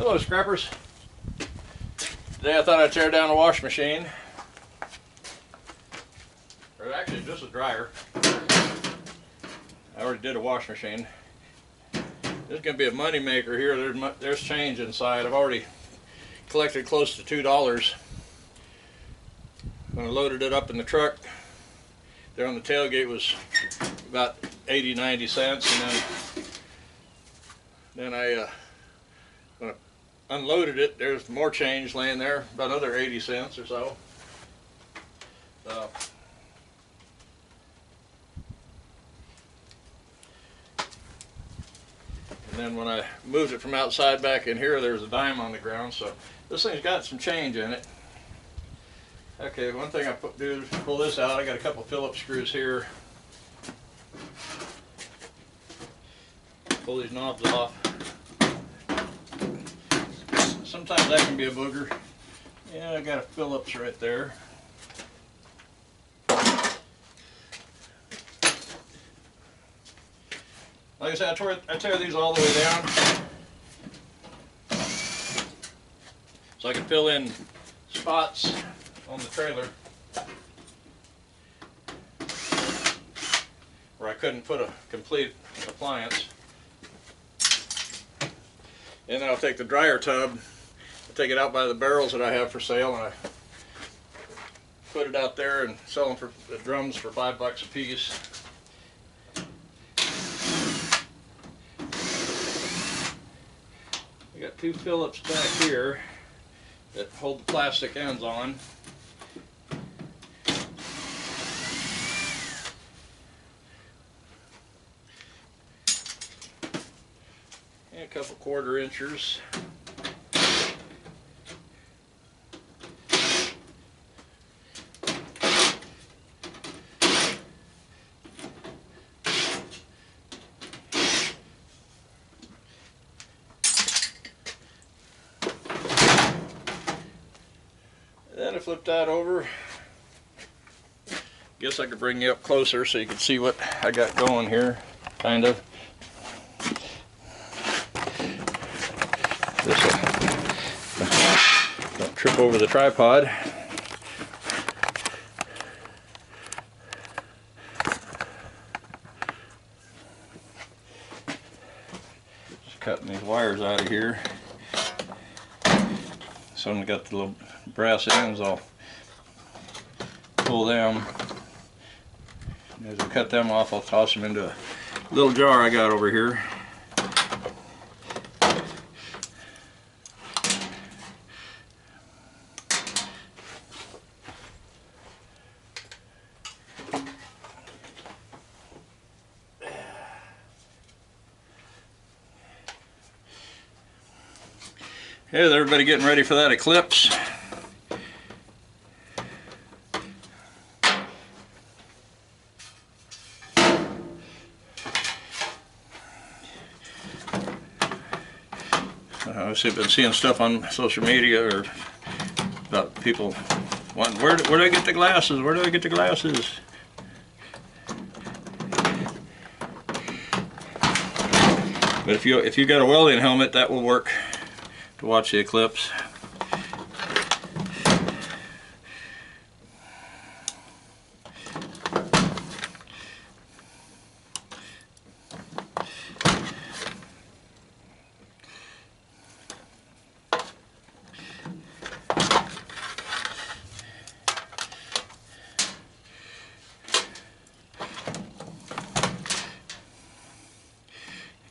Hello scrappers. Today I thought I'd tear down a wash machine. Or actually just a dryer. I already did a wash machine. There's going to be a money maker here. There's change inside. I've already collected close to $2. When I loaded it up in the truck, there on the tailgate was about 80-90 cents, and then when I unloaded it, there's more change laying there, about another 80 cents or so. And then when I moved it from outside back in here, there was a dime on the ground, so this thing's got some change in it. Okay, one thing I do is pull this out. I got a couple Phillips screws here. Pull these knobs off. Sometimes that can be a booger. Yeah, I got a Phillips right there. Like I said, I tear these all the way down so I can fill in spots on the trailer where I couldn't put a complete appliance. And then I'll take the dryer tub, I'll take it out by the barrels that I have for sale, and I put it out there and sell them for the drums for $5 a piece. We got two Phillips back here that hold the plastic ends on. And a couple 1/4 inchers. Then I flip that over. Guess I could bring you up closer so you can see what I got going here, kind of. Don't trip over the tripod. Just cutting these wires out of here. Some got the little brass ends. I'll pull them. As I cut them off, I'll toss them into a little jar I got over here. Here's everybody getting ready for that eclipse. I've been seeing stuff on social media or about people wanting, where do I get the glasses? Where do I get the glasses? But if you got a welding helmet, that will work to watch the eclipse.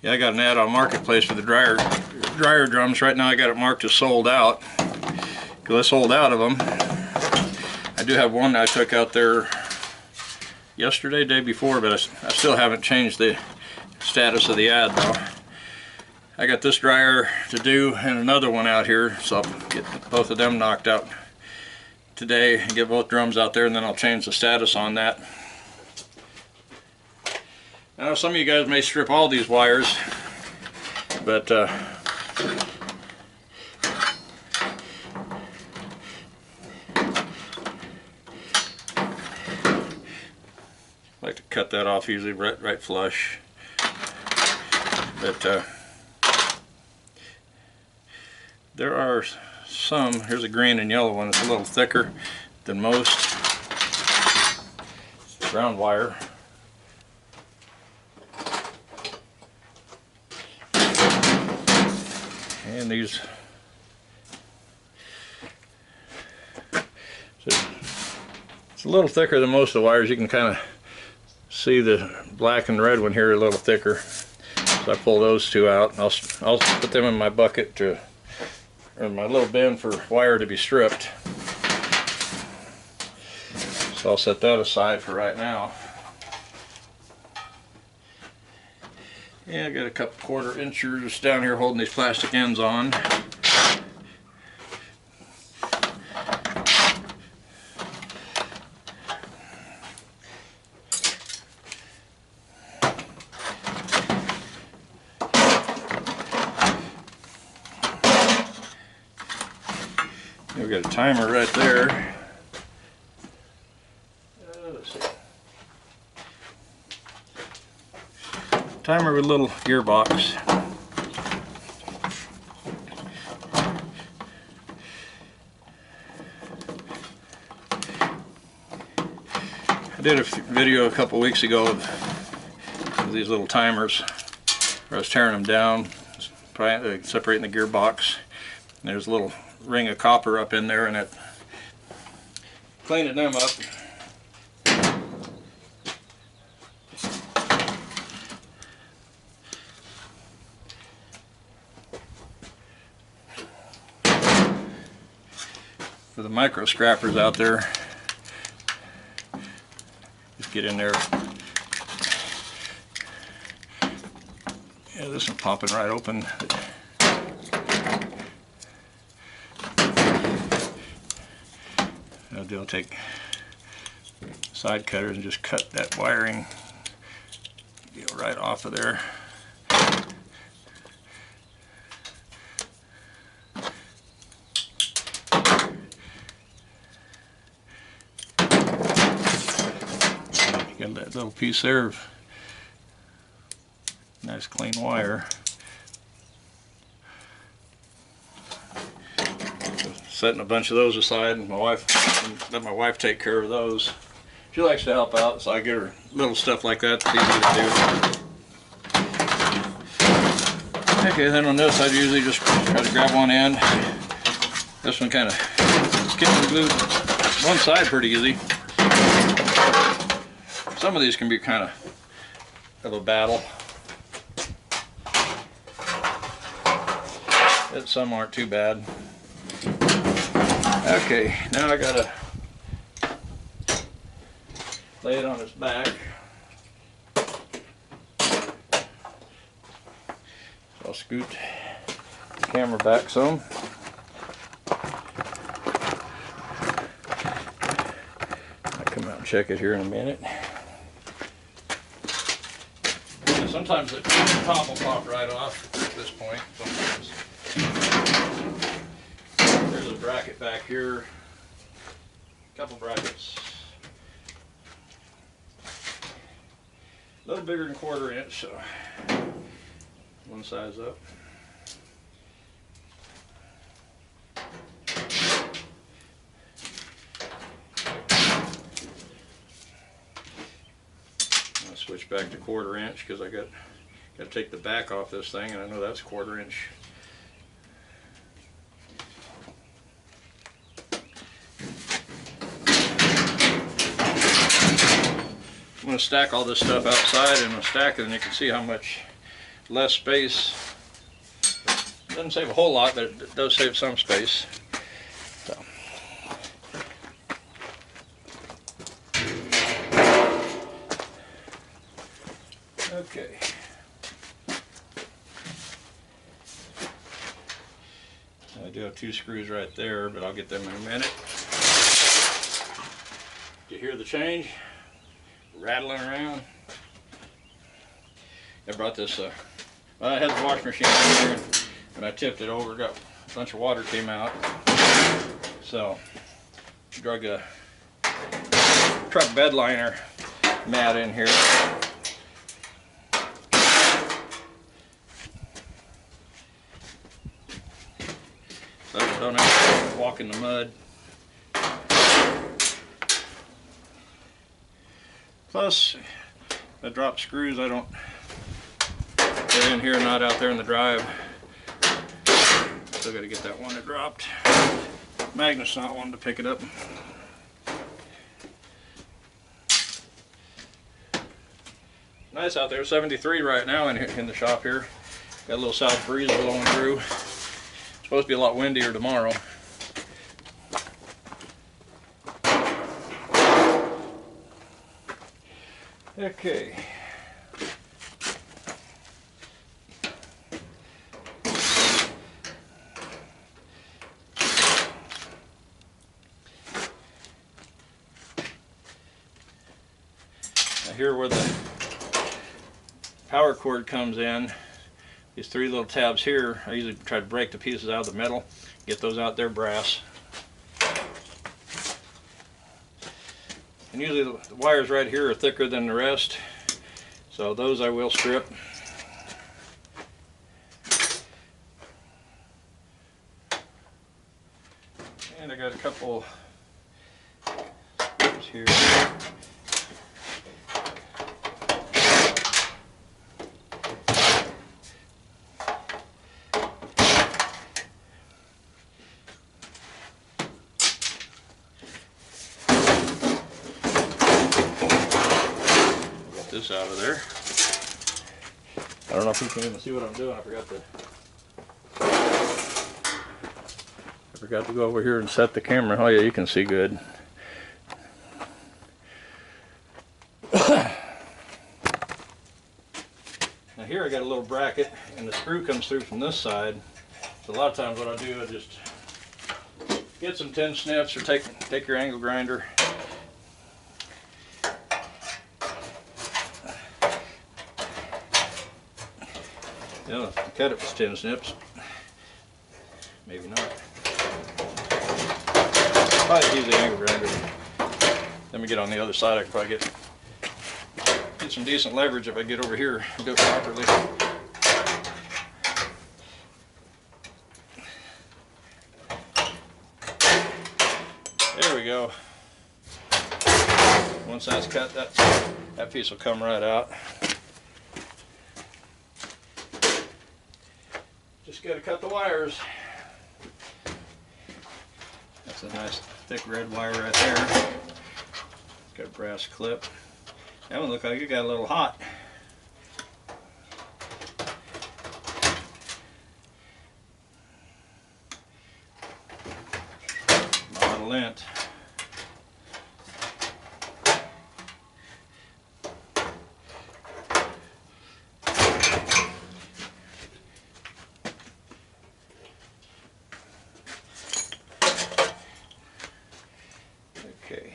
Yeah, I got an ad on Marketplace for the dryer drums. Right now I got it marked as sold out because I sold out of them. I do have one that I took out there yesterday, day before, but I still haven't changed the status of the ad though. I got this dryer to do and another one out here, so I'll get both of them knocked out today and get both drums out there, and then I'll change the status on that. Now some of you guys may strip all these wires, but I like to cut that off usually right flush. But There are some, here's a green and yellow one, it's a little thicker than most. Ground wire. And these, it's a little thicker than most of the wires. You can kind of see the black and red one here a little thicker. So I pull those two out. I'll put them in my bucket to, or my little bin for wire to be stripped. So I'll set that aside for right now. Yeah, I got a couple 1/4 inchers down here holding these plastic ends on. We've got a timer right there. Let's see. Timer with a little gearbox. I did a video a couple weeks ago of these little timers where I was tearing them down, separating the gearbox. And there's a little ring of copper up in there, and it cleaning them up. For the micro scrappers out there, just get in there. Yeah, this one's popping right open. I'll take side cutters and just cut that wiring, get right off of there. Got that little piece there of nice clean wire. Setting a bunch of those aside, and let my wife take care of those. She likes to help out, so I give her little stuff like that. It's easy to do. Okay, then on this, I usually just try to grab one end. This one kind of getting glued one side pretty easy. Some of these can be kind of a battle. And some aren't too bad. Okay, now I gotta lay it on its back. So I'll scoot the camera back some. I'll come out and check it here in a minute. And sometimes the top will pop right off at this point. Sometimes. There's a bracket back here, a couple brackets, a little bigger than 1/4 inch, so one size up. I'll switch back to 1/4 inch because I got to take the back off this thing, and I know that's 1/4 inch. I'm going to stack all this stuff outside, and I'll stack it, and you can see how much less space. It doesn't save a whole lot, but it does save some space. So. Okay. I do have 2 screws right there, but I'll get them in a minute. Do you hear the change? Rattling around. I brought this, well, I had the wash machine in here, and I tipped it over, got a bunch of water came out. So, drug a truck bed liner mat in here. Don't have to walk in the mud. Plus, if I drop screws, I don't, they're in here, not out there in the drive. Still got to get that one that dropped. Magnet's not wanting to pick it up. Nice out there, 73 right now in the shop here. Got a little south breeze blowing through. It's supposed to be a lot windier tomorrow. Okay. Now here where the power cord comes in, these three little tabs here, I usually try to break the pieces out of the metal, get those out there brass. And usually the wires right here are thicker than the rest, so those I will strip. And I got a couple strips here. This out of there. I don't know if you can even see what I'm doing. I forgot to go over here and set the camera. Oh yeah, you can see good. Now here I got a little bracket and the screw comes through from this side. So a lot of times what I do is just get some tin snips or take your angle grinder. You know, cut it with tin snips. Maybe not. Probably use the angle grinder. Let me get on the other side. I can probably get some decent leverage if I get over here and do it properly. There we go. Once that's cut, that piece will come right out. Just got to cut the wires. That's a nice thick red wire right there. Got a brass clip. That one looks like it got a little hot. A lot of lint. Okay.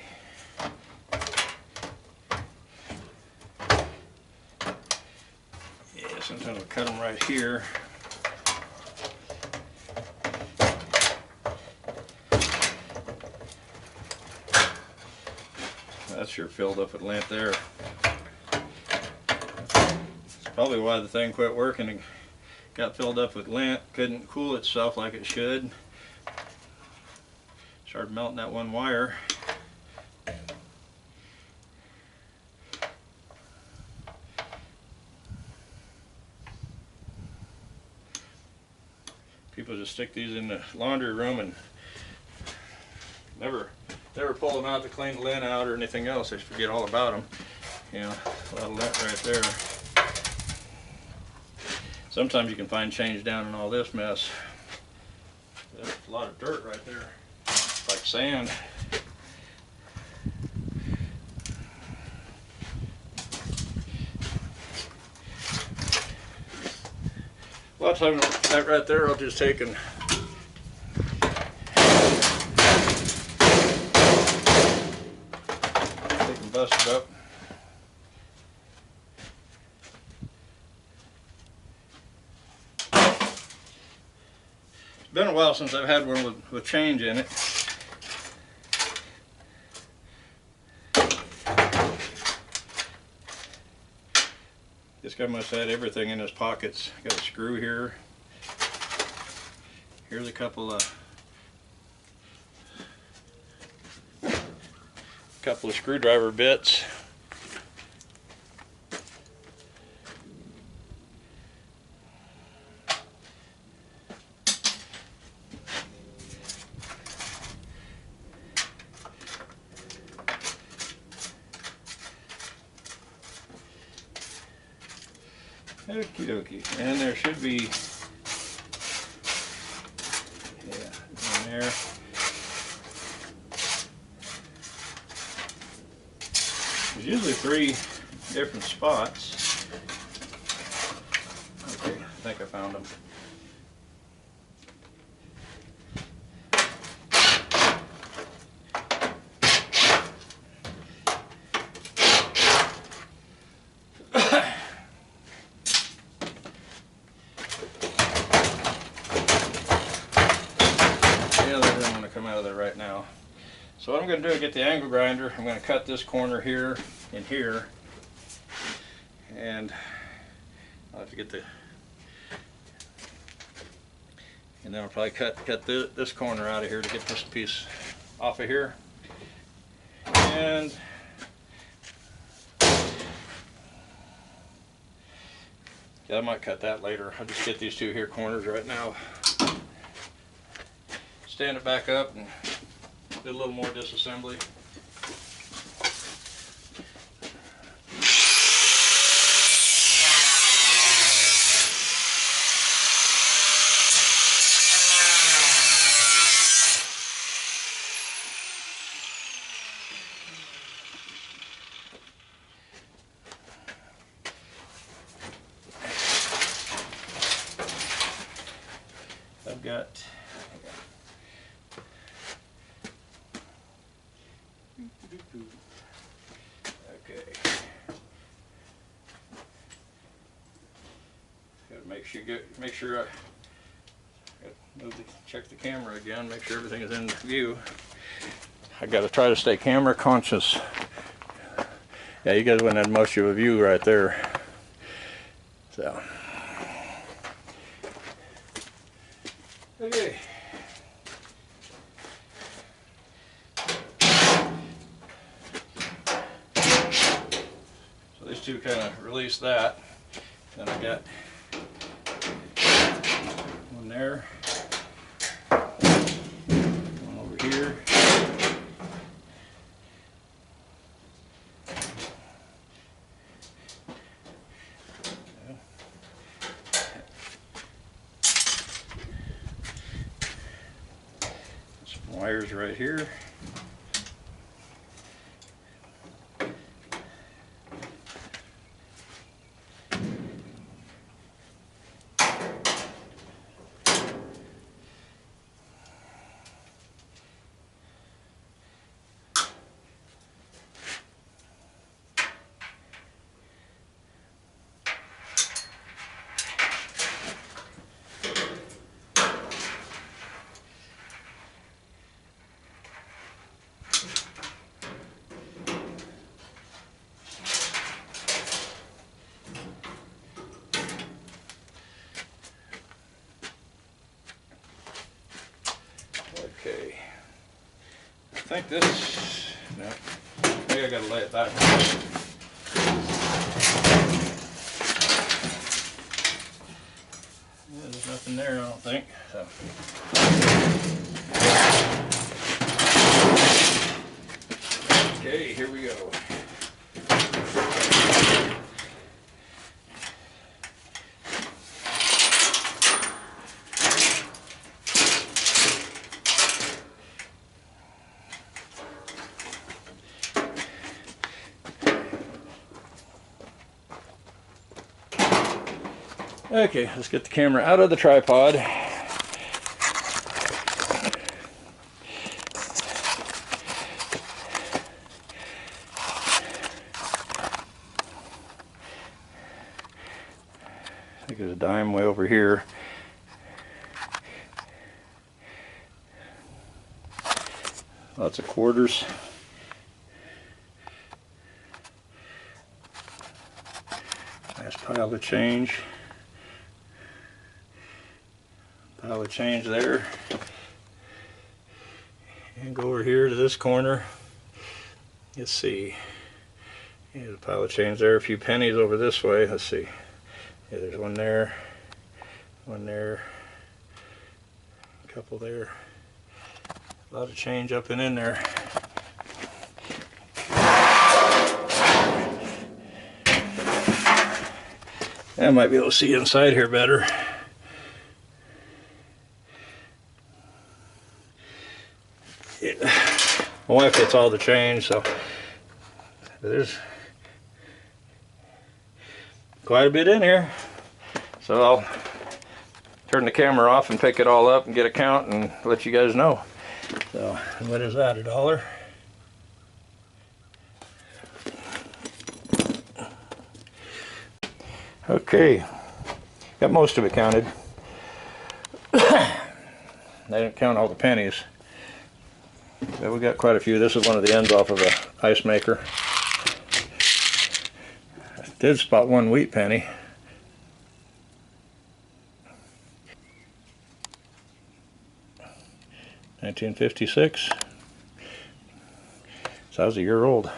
Yeah, sometimes I'll cut them right here. That's sure filled up with lint there. That's probably why the thing quit working and got filled up with lint. Couldn't cool itself like it should. Started melting that one wire. People just stick these in the laundry room and never pull them out to clean the lint out or anything else. They forget all about them. You know, a lot of lint right there. Sometimes you can find change down in all this mess. There's a lot of dirt right there, like sand. A lot of times that right there I'll just take and bust it up. It's been a while since I've had one with change in it. This guy must have had everything in his pockets. Got a screw here. Here's a couple of couple of screwdriver bits. Okie dokie, and there should be, yeah, in there. There's usually 3 different spots. Okay, I think I found them. Come out of there right now. So what I'm going to do is get the angle grinder. I'm going to cut this corner here and here, and I'll have to get the, and then I'll probably cut this corner out of here to get this piece off of here. And yeah, I might cut that later. I'll just get these 2 here corners right now. Stand it back up and do a little more disassembly. I've got okay. Gotta make sure I check the camera again, make sure everything is in view. I gotta try to stay camera conscious. Yeah, you guys wouldn't have much of a view right there. So okay. So these 2 kind of release that. Then I got one there, one over here. Some wires right here. Okay, I think this, no, I think I gotta lay it that way. Yeah, there's nothing there, I don't think. So. Okay, here we go. Okay, let's get the camera out of the tripod. I think there's a dime way over here. Lots of quarters. Nice pile of change. Pile of change there. And go over here to this corner. Let's see. Yeah, there's a pile of change there. A few pennies over this way. Let's see. Yeah, there's one there, a couple there. A lot of change up and in there. I might be able to see inside here better. Yeah. My wife gets all the change, so there's quite a bit in here. So I'll turn the camera off and pick it all up and get a count and let you guys know. So what is that, $1? Okay, got most of it counted. I didn't count all the pennies, but we got quite a few. This is one of the ends off of a ice maker. I did spot one wheat penny. $1956. So I was a year old.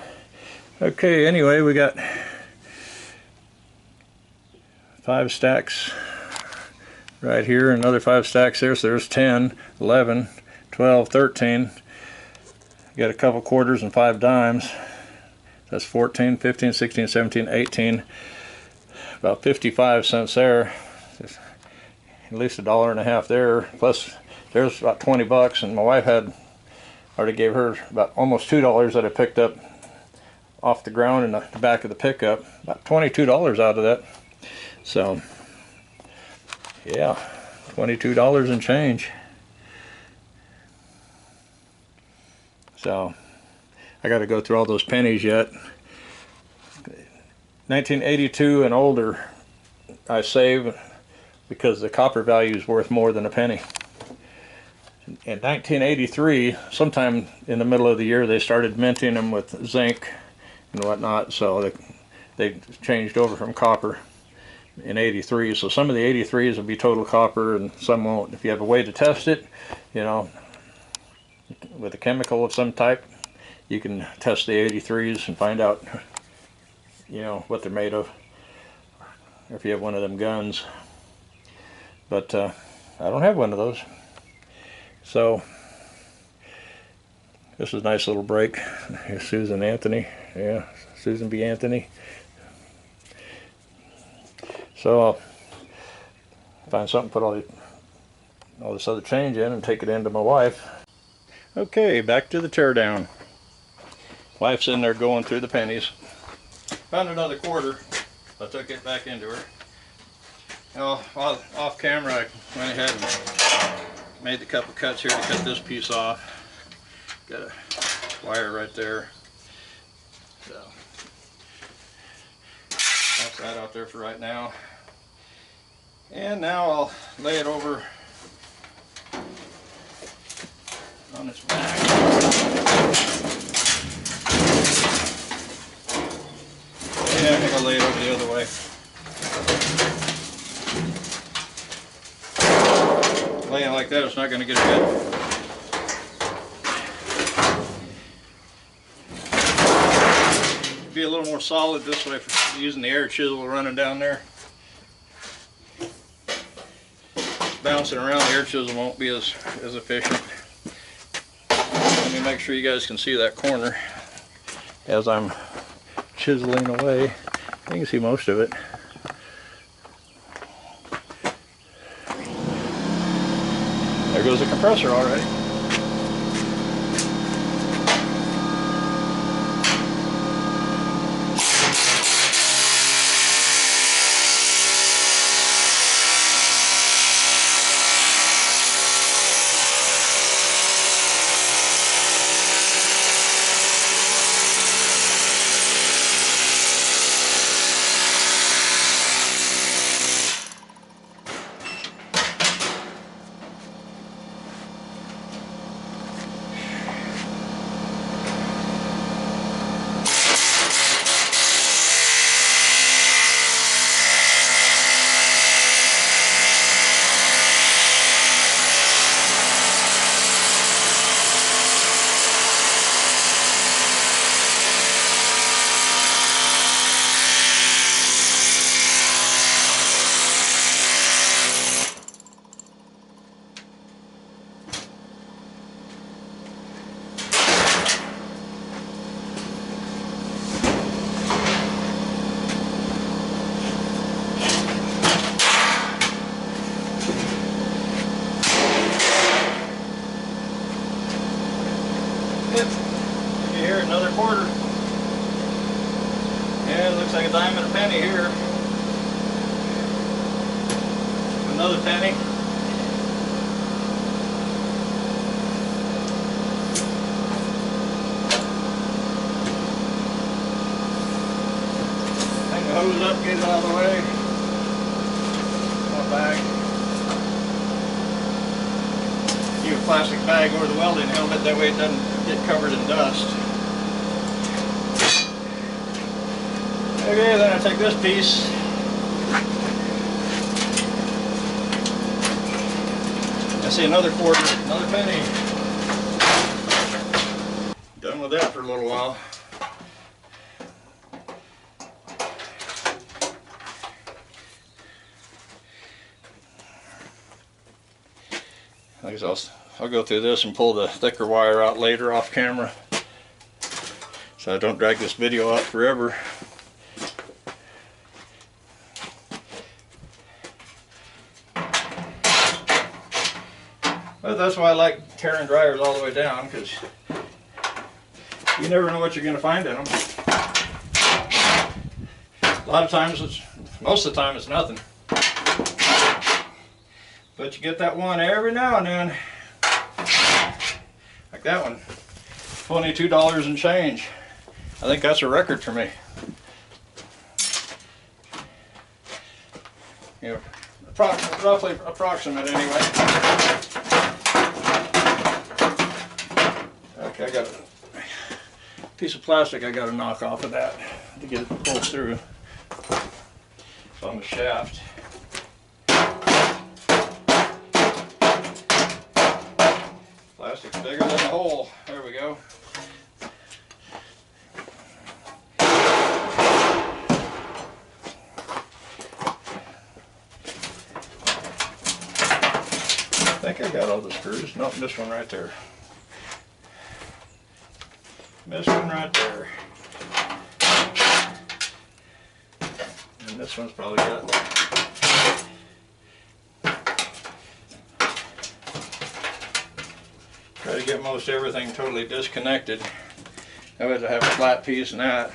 Okay, anyway, we got 5 stacks right here, another 5 stacks there, so there's 10, 11, 12, 13. You got a couple quarters and 5 dimes. That's 14, 15, 16, 17, 18. About 55 cents there. At least $1.50 there. Plus there's about 20 bucks, and my wife already gave her about almost $2 that I picked up off the ground in the back of the pickup. About $22 out of that. So yeah, $22 and change. So I got to go through all those pennies yet. 1982 and older I save because the copper value is worth more than a penny. In 1983, sometime in the middle of the year, they started minting them with zinc and whatnot, so they changed over from copper in 83. So some of the 83s will be total copper and some won't. If you have a way to test it, you know, with a chemical of some type, you can test the 83s and find out, you know, what they're made of, or if you have one of them guns. But I don't have one of those. So this is a nice little break. Here's Susan Anthony. Yeah, Susan B. Anthony. So I'll find something, put all this other change in and take it into my wife. Okay, back to the teardown. Wife's in there going through the pennies. Found another quarter. I took it back into her. Now, off camera, I went ahead and made a couple cuts here to cut this piece off. Got a wire right there. So that's that out there for right now. And now I'll lay it over on its back. Yeah, I think I'll lay it over the other way. Laying like that, it's not going to get a good. Be a little more solid this way for using the air chisel running down there. Bouncing around, the air chisel won't be as efficient. Let me make sure you guys can see that corner as I'm chiseling away. You can see most of it. There goes the compressor already. another penny. Hang the hose up, get it out of the way. One bag. Use a plastic bag over the welding helmet, that way it doesn't get covered in dust. Okay, then I take this piece. I see another quarter, another penny. Done with that for a little while. I guess I'll go through this and pull the thicker wire out later off camera, so I don't drag this video out forever. But that's why I like tearing dryers all the way down, because you never know what you're going to find in them. A lot of times, most of the time it's nothing. But you get that one every now and then. Like that one. $22 and change. I think that's a record for me. You know, roughly approximate anyway. Okay, I got a piece of plastic I got to knock off of that to get it pulled through. It's on the shaft. Plastic's bigger than the hole. There we go. I think I got all the screws. Nope, this one right there. This one right there. And this one's probably got... Try to get most everything totally disconnected. I would have a flat piece and that.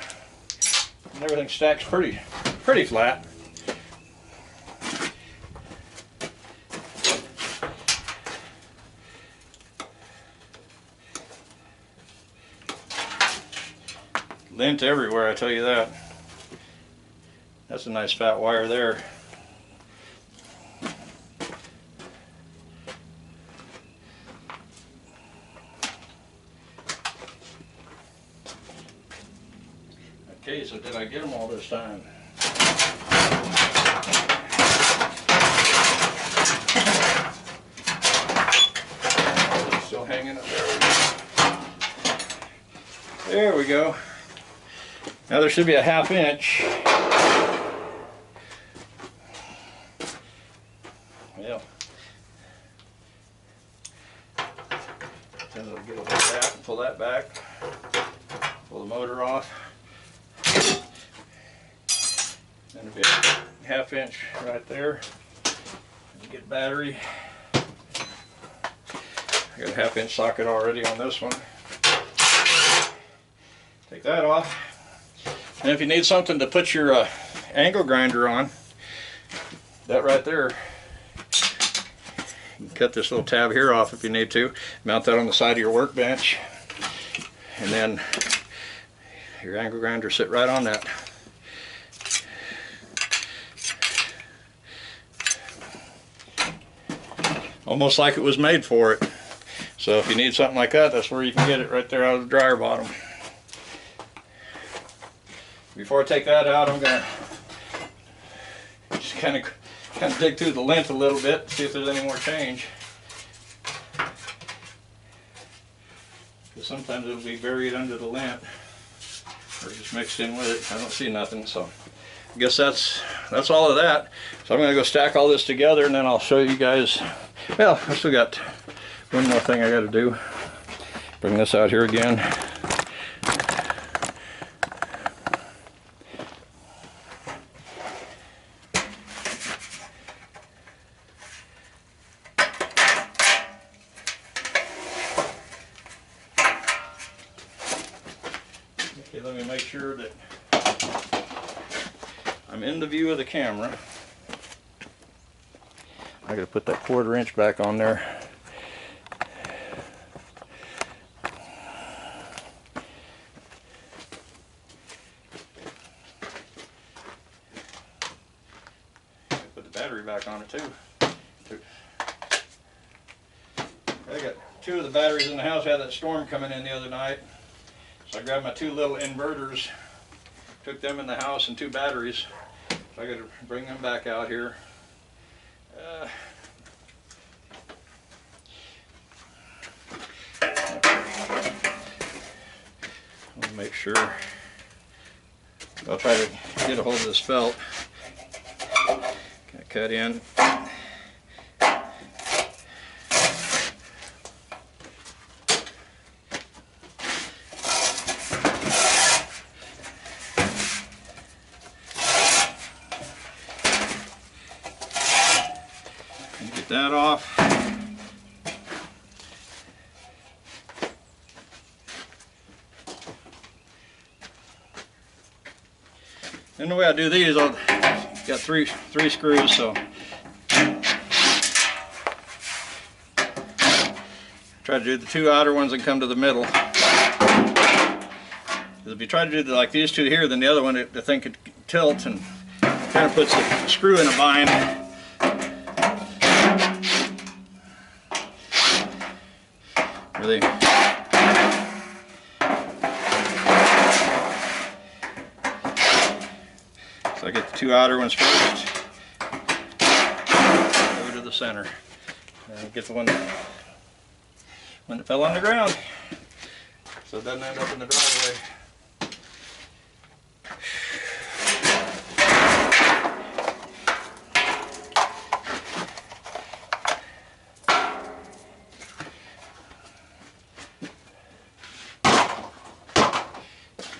And everything stacks pretty flat. Lint everywhere, I tell you that. That's a nice fat wire there. Okay, so did I get them all this time? Still hanging up there. There we go. Now there should be a 1/2 inch. Well, then I'll get over that and pull that back. Pull the motor off. Then it'll be a 1/2 inch right there. And get battery. I got a 1/2 inch socket already on this one. Take that off. And if you need something to put your angle grinder on, that right there, you can cut this little tab here off if you need to. Mount that on the side of your workbench, and then your angle grinder sit right on that. Almost like it was made for it. So if you need something like that, that's where you can get it, right there out of the dryer bottom. Before I take that out, I'm gonna just kind of dig through the lint a little bit, see if there's any more change. Because sometimes it'll be buried under the lint, or just mixed in with it. I don't see nothing, so I guess that's all of that. So I'm gonna go stack all this together, and then I'll show you guys. Well, I still got one more thing I got to do. Bring this out here again. Okay, let me make sure that I'm in the view of the camera. I gotta put that 1/4 inch back on there. Put the battery back on it too. I got 2 of the batteries in the house. I had that storm coming in the other night, so I grabbed my 2 little inverters, took them in the house, and 2 batteries. So I got to bring them back out here. I'll make sure. I'll try to get a hold of this felt. Cut in. Get that off. And the way I do these, I've got three screws, so try to do the 2 outer ones and come to the middle. If you try to do like these 2 here, then the other one, the thing could tilt and kind of puts the screw in a bind. Really. So I get the 2 outer ones first, over to the center, and get the one that fell on the ground, so it doesn't end up in the driveway.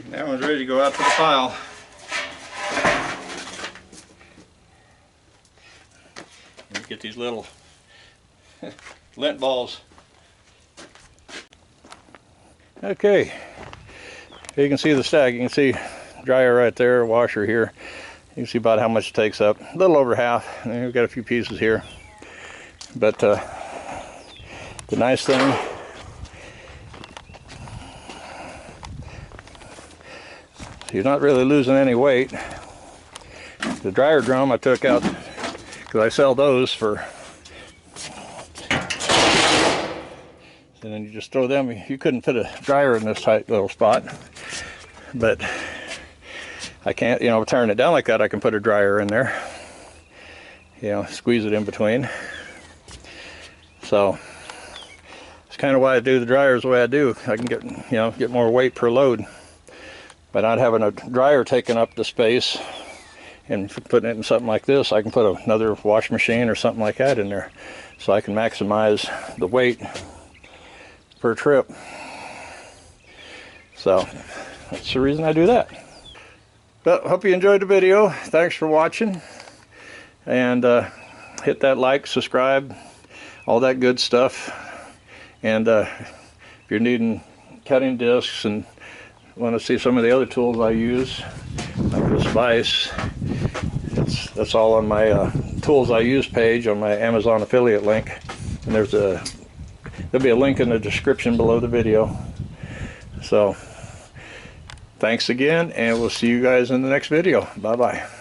That one's ready to go out to the pile. Get these little lint balls. Okay, you can see the stack. You can see dryer right there, washer here. You can see about how much it takes up. A little over half. And we've got a few pieces here. But the nice thing, you're not really losing any weight. The dryer drum I took out, because I sell those for, and then you just throw them. You couldn't fit a dryer in this tight little spot, but I can't, turn it down like that. I can put a dryer in there, squeeze it in between. So it's kind of why I do the dryers the way I do. I can get, get more weight per load by not having a dryer taking up the space. And putting it in something like this, I can put another wash machine or something like that in there, so I can maximize the weight per trip. So that's the reason I do that. But hope you enjoyed the video. Thanks for watching, and hit that like, subscribe, all that good stuff. And if you're needing cutting discs and want to see some of the other tools I use, like this vise, that's all on my tools I use page on my Amazon affiliate link, and there'll be a link in the description below the video. So thanks again, and we'll see you guys in the next video. Bye bye.